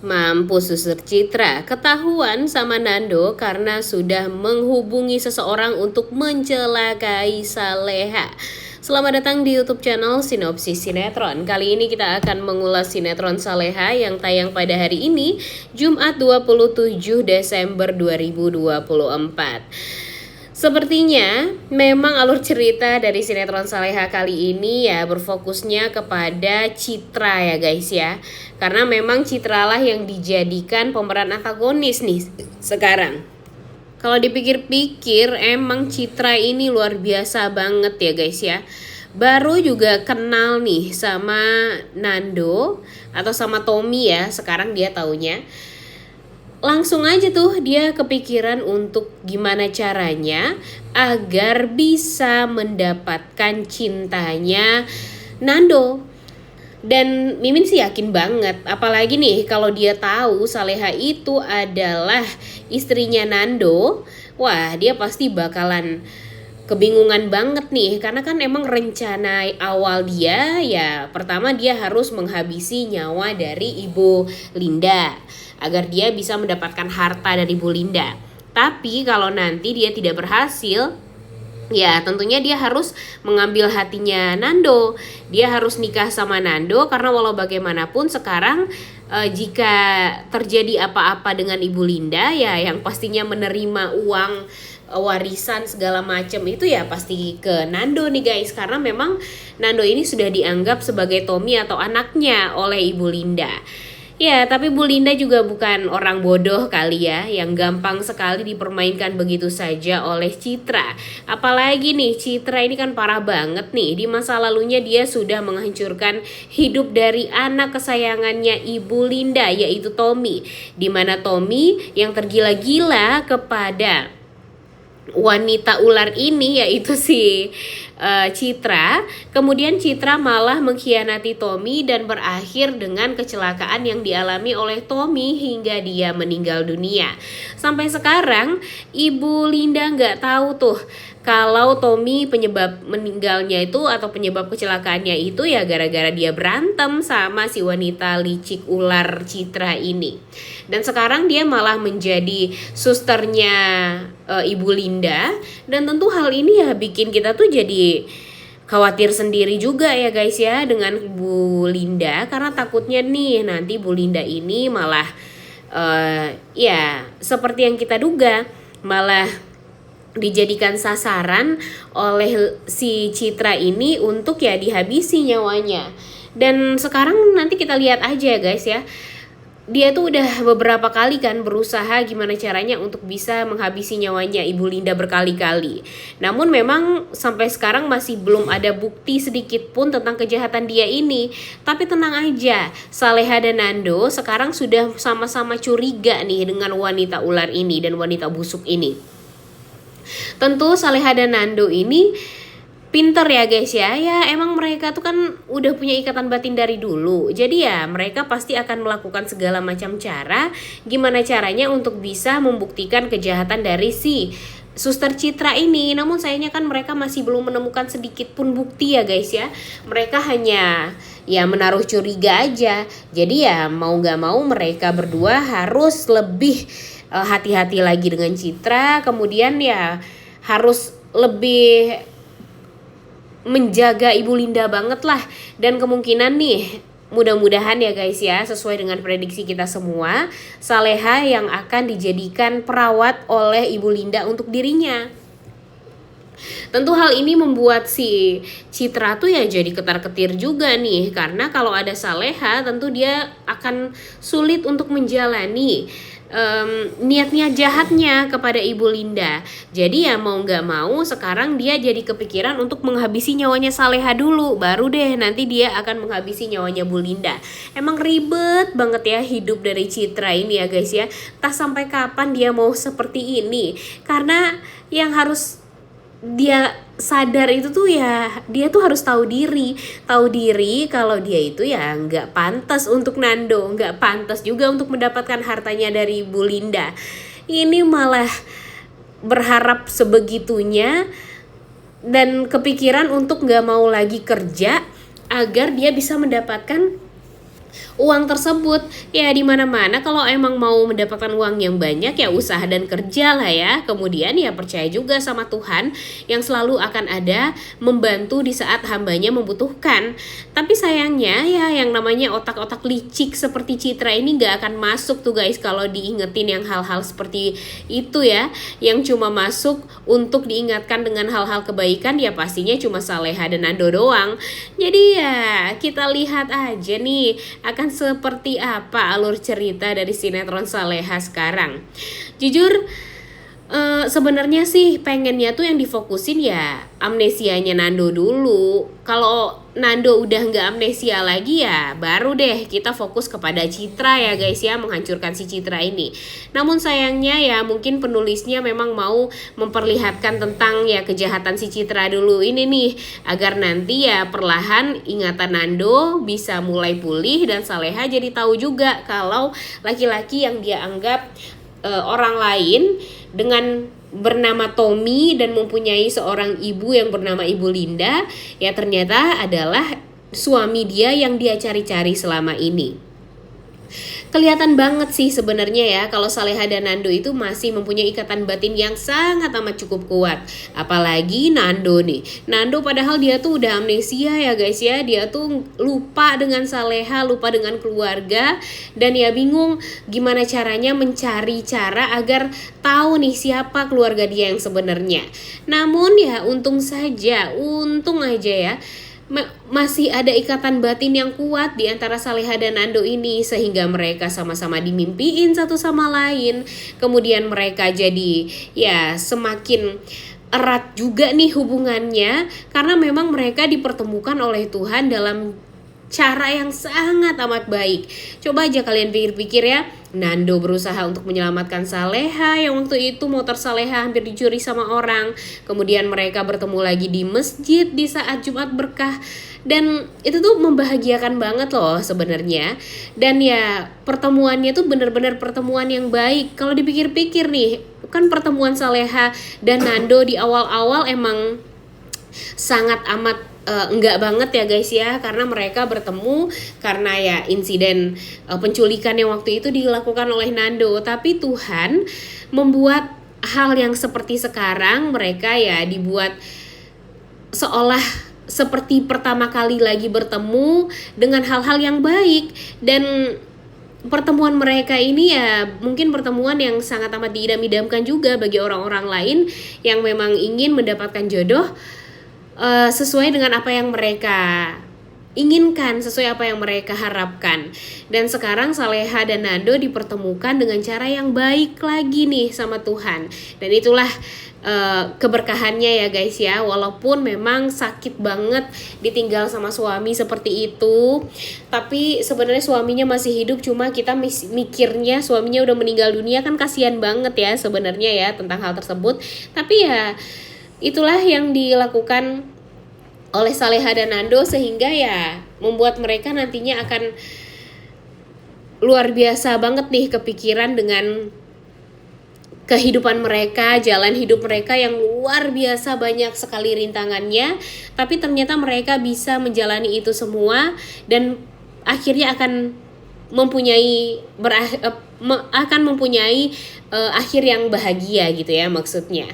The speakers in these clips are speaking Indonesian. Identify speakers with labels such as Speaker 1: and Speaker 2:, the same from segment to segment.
Speaker 1: Mampus Suster Citra, ketahuan sama Nando karena sudah menghubungi seseorang untuk mencelakai Saleha. Selamat datang di YouTube channel Sinopsis Sinetron. Kali ini kita akan mengulas sinetron Saleha yang tayang pada hari ini, Jumat 27 Desember 2024. Sepertinya memang alur cerita dari sinetron Saleha kali ini ya berfokusnya kepada Citra ya guys ya. Karena memang Citra lah yang dijadikan pemeran antagonis nih sekarang. Kalau dipikir-pikir emang Citra ini luar biasa banget ya guys ya. Baru juga kenal nih sama Nando atau sama Tommy ya, sekarang dia taunya. Langsung aja tuh dia kepikiran untuk gimana caranya agar bisa mendapatkan cintanya Nando. Dan Mimin sih yakin banget, apalagi nih kalau dia tahu Saleha itu adalah istrinya Nando. Wah, dia pasti bakalan kebingungan banget nih, karena kan emang rencana awal dia ya pertama dia harus menghabisi nyawa dari Ibu Linda agar dia bisa mendapatkan harta dari Bu Linda. Tapi kalau nanti dia tidak berhasil, ya tentunya dia harus mengambil hatinya Nando. Dia harus nikah sama Nando karena walau bagaimanapun sekarang jika terjadi apa-apa dengan Ibu Linda ya yang pastinya menerima uang warisan segala macam itu ya pasti ke Nando nih guys, karena memang Nando ini sudah dianggap sebagai Tommy atau anaknya oleh Ibu Linda. Ya, tapi Bu Linda juga bukan orang bodoh kali ya, yang gampang sekali dipermainkan begitu saja oleh Citra. Apalagi nih, Citra ini kan parah banget nih. Di masa lalunya dia sudah menghancurkan hidup dari anak kesayangannya Ibu Linda, yaitu Tommy. Dimana Tommy yang tergila-gila kepada wanita ular ini yaitu si Citra. Kemudian Citra malah mengkhianati Tommy dan berakhir dengan kecelakaan yang dialami oleh Tommy hingga dia meninggal dunia. Sampai sekarang Ibu Linda nggak tahu tuh kalau Tommy penyebab meninggalnya itu atau penyebab kecelakaannya itu ya gara-gara dia berantem sama si wanita licik ular Citra ini. Dan sekarang dia malah menjadi susternya Ibu Linda. Dan tentu hal ini ya bikin kita tuh jadi khawatir sendiri juga ya guys ya dengan Bu Linda. Karena takutnya nih nanti Bu Linda ini malah ya seperti yang kita duga, malah dijadikan sasaran oleh si Citra ini untuk ya dihabisi nyawanya. Dan sekarang nanti kita lihat aja guys ya, dia tuh udah beberapa kali kan berusaha gimana caranya untuk bisa menghabisi nyawanya Ibu Linda berkali-kali. Namun memang sampai sekarang masih belum ada bukti sedikit pun tentang kejahatan dia ini. Tapi tenang aja, Saleha dan Nando sekarang sudah sama-sama curiga nih dengan wanita ular ini dan wanita busuk ini. Tentu Saleha dan Nando ini pinter ya guys ya. Ya emang mereka tuh kan udah punya ikatan batin dari dulu. Jadi ya mereka pasti akan melakukan segala macam cara gimana caranya untuk bisa membuktikan kejahatan dari si Suster Citra ini. Namun sayangnya kan mereka masih belum menemukan sedikit pun bukti ya guys ya. Mereka hanya ya menaruh curiga aja. Jadi ya mau gak mau mereka berdua harus lebih hati-hati lagi dengan Citra. Kemudian ya harus lebih menjaga Ibu Linda banget lah. Dan kemungkinan nih mudah-mudahan ya guys ya sesuai dengan prediksi kita semua, Saleha yang akan dijadikan perawat oleh Ibu Linda untuk dirinya. Tentu hal ini membuat si Citra tuh ya jadi ketar-ketir juga nih, karena kalau ada Saleha tentu dia akan sulit untuk menjalani niatnya jahatnya kepada Ibu Linda. Jadi ya mau gak mau sekarang dia jadi kepikiran untuk menghabisi nyawanya Saleha dulu, baru deh nanti dia akan menghabisi nyawanya Bu Linda. Emang ribet banget ya hidup dari Citra ini ya guys ya. Entah sampai kapan dia mau seperti ini. Karena yang harus dia sadar itu tuh ya dia tuh harus tahu diri kalau dia itu ya nggak pantas untuk Nando, nggak pantas juga untuk mendapatkan hartanya dari Bu Linda. Ini malah berharap sebegitunya dan kepikiran untuk nggak mau lagi kerja agar dia bisa mendapatkan uang tersebut. Ya di mana-mana kalau emang mau mendapatkan uang yang banyak ya usaha dan kerja lah ya. Kemudian ya percaya juga sama Tuhan yang selalu akan ada membantu di saat hambanya membutuhkan. Tapi sayangnya ya yang namanya otak-otak licik seperti Citra ini gak akan masuk tuh guys kalau diingetin yang hal-hal seperti itu ya. Yang cuma masuk untuk diingatkan dengan hal-hal kebaikan ya pastinya cuma Saleha dan Nando doang. Jadi ya kita lihat aja nih akan seperti apa alur cerita dari sinetron Saleha sekarang. Jujur sebenarnya sih pengennya tuh yang difokusin ya amnesianya Nando dulu. Kalau Nando udah nggak amnesia lagi ya baru deh kita fokus kepada Citra ya guys ya, menghancurkan si Citra ini. Namun sayangnya ya mungkin penulisnya memang mau memperlihatkan tentang ya kejahatan si Citra dulu ini nih, agar nanti ya perlahan ingatan Nando bisa mulai pulih dan Saleha jadi tahu juga kalau laki-laki yang dia anggap orang lain dengan bernama Tommy dan mempunyai seorang ibu yang bernama Ibu Linda ya ternyata adalah suami dia yang dia cari-cari selama ini. Kelihatan banget sih sebenarnya ya kalau Saleha dan Nando itu masih mempunyai ikatan batin yang sangat amat cukup kuat. Apalagi Nando nih. Nando padahal dia tuh udah amnesia ya guys ya. Dia tuh lupa dengan Saleha, lupa dengan keluarga. Dan ya bingung gimana caranya mencari cara agar tahu nih siapa keluarga dia yang sebenarnya. Namun ya untung aja ya masih ada ikatan batin yang kuat di antara Saleha dan Nando ini sehingga mereka sama-sama dimimpiin satu sama lain. Kemudian mereka jadi ya semakin erat juga nih hubungannya karena memang mereka dipertemukan oleh Tuhan dalam cara yang sangat amat baik. Coba aja kalian pikir-pikir ya. Nando berusaha untuk menyelamatkan Saleha yang waktu itu motor Saleha hampir dicuri sama orang. Kemudian mereka bertemu lagi di masjid di saat Jumat Berkah. Dan itu tuh membahagiakan banget loh sebenarnya. Dan ya pertemuannya tuh benar-benar pertemuan yang baik. Kalau dipikir-pikir nih, kan pertemuan Saleha dan Nando di awal-awal emang sangat amat enggak banget ya guys ya, karena mereka bertemu karena ya insiden penculikan yang waktu itu dilakukan oleh Nando. Tapi Tuhan membuat hal yang seperti sekarang mereka ya dibuat seolah seperti pertama kali lagi bertemu dengan hal-hal yang baik. Dan pertemuan mereka ini ya mungkin pertemuan yang sangat amat diidam-idamkan juga bagi orang-orang lain yang memang ingin mendapatkan jodoh sesuai dengan apa yang mereka inginkan, sesuai apa yang mereka harapkan. Dan sekarang Saleha dan Nando dipertemukan dengan cara yang baik lagi nih sama Tuhan. Dan itulah keberkahannya ya guys ya. Walaupun memang sakit banget ditinggal sama suami seperti itu, tapi sebenarnya suaminya masih hidup. Cuma kita mikirnya suaminya udah meninggal dunia, kan kasihan banget ya sebenarnya ya tentang hal tersebut. Tapi ya itulah yang dilakukan oleh Saleha dan Nando sehingga ya membuat mereka nantinya akan luar biasa banget nih kepikiran dengan kehidupan mereka, jalan hidup mereka yang luar biasa banyak sekali rintangannya. Tapi ternyata mereka bisa menjalani itu semua dan akhirnya akan mempunyai akhir yang bahagia gitu ya maksudnya.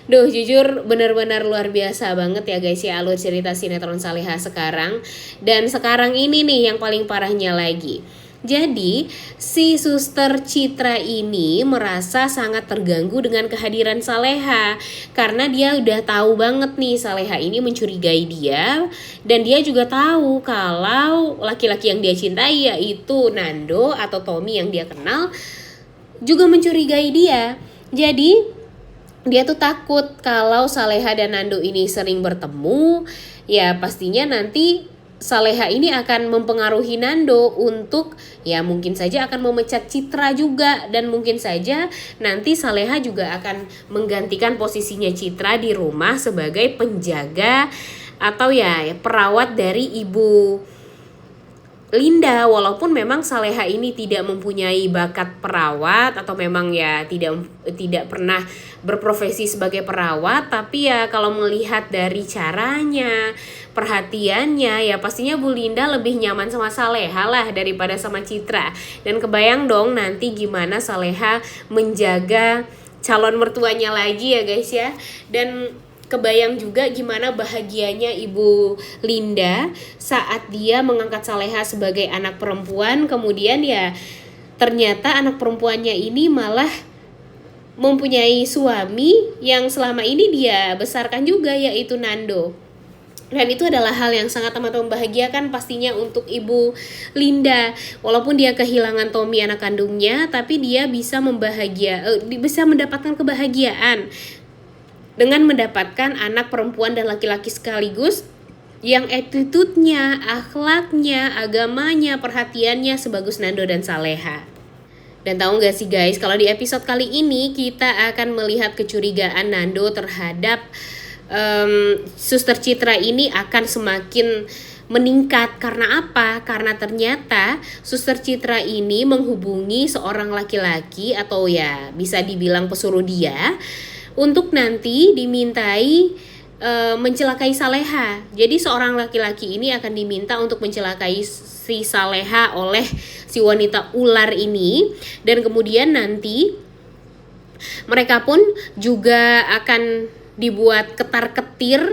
Speaker 1: Duh jujur benar-benar luar biasa banget ya guys ya alur cerita sinetron Saleha sekarang. Dan sekarang ini nih yang paling parahnya lagi. Jadi si suster Citra ini merasa sangat terganggu dengan kehadiran Saleha karena dia udah tahu banget nih Saleha ini mencurigai dia. Dan dia juga tahu kalau laki-laki yang dia cintai yaitu Nando atau Tommy yang dia kenal juga mencurigai dia. Jadi dia tuh takut kalau Saleha dan Nando ini sering bertemu, ya pastinya nanti Saleha ini akan mempengaruhi Nando untuk ya mungkin saja akan memecat Citra juga. Dan mungkin saja nanti Saleha juga akan menggantikan posisinya Citra di rumah sebagai penjaga atau ya perawat dari ibu Linda, walaupun memang Saleha ini tidak mempunyai bakat perawat atau memang ya tidak pernah berprofesi sebagai perawat, tapi ya kalau melihat dari caranya, perhatiannya, ya pastinya Bu Linda lebih nyaman sama Saleha lah daripada sama Citra. Dan kebayang dong nanti gimana Saleha menjaga calon mertuanya lagi ya guys ya. Dan kebayang juga gimana bahagianya Ibu Linda saat dia mengangkat Saleha sebagai anak perempuan. Kemudian ya ternyata anak perempuannya ini malah mempunyai suami yang selama ini dia besarkan juga, yaitu Nando. Dan itu adalah hal yang sangat amat membahagiakan pastinya untuk Ibu Linda. Walaupun dia kehilangan Tommy anak kandungnya, tapi dia bisa bisa mendapatkan kebahagiaan dengan mendapatkan anak perempuan dan laki-laki sekaligus yang attitude-nya, akhlaknya, agamanya, perhatiannya sebagus Nando dan Saleha. Dan tahu gak sih guys, kalau di episode kali ini kita akan melihat kecurigaan Nando terhadap Suster Citra ini akan semakin meningkat. Karena apa? Karena ternyata Suster Citra ini menghubungi seorang laki-laki atau ya bisa dibilang pesuruh dia untuk nanti dimintai mencelakai Saleha. Jadi seorang laki-laki ini akan diminta untuk mencelakai si Saleha oleh si wanita ular ini. Dan kemudian nanti mereka pun juga akan dibuat ketar-ketir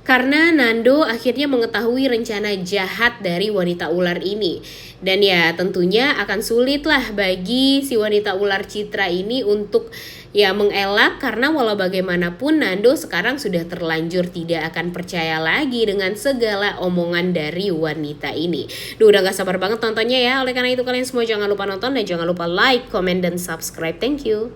Speaker 1: karena Nando akhirnya mengetahui rencana jahat dari wanita ular ini. Dan ya tentunya akan sulit lah bagi si wanita ular Citra ini untuk ya mengelak, karena walau bagaimanapun Nando sekarang sudah terlanjur tidak akan percaya lagi dengan segala omongan dari wanita ini. Udah gak sabar banget nontonnya ya. Oleh karena itu kalian semua jangan lupa nonton dan jangan lupa like, comment, dan subscribe. Thank you.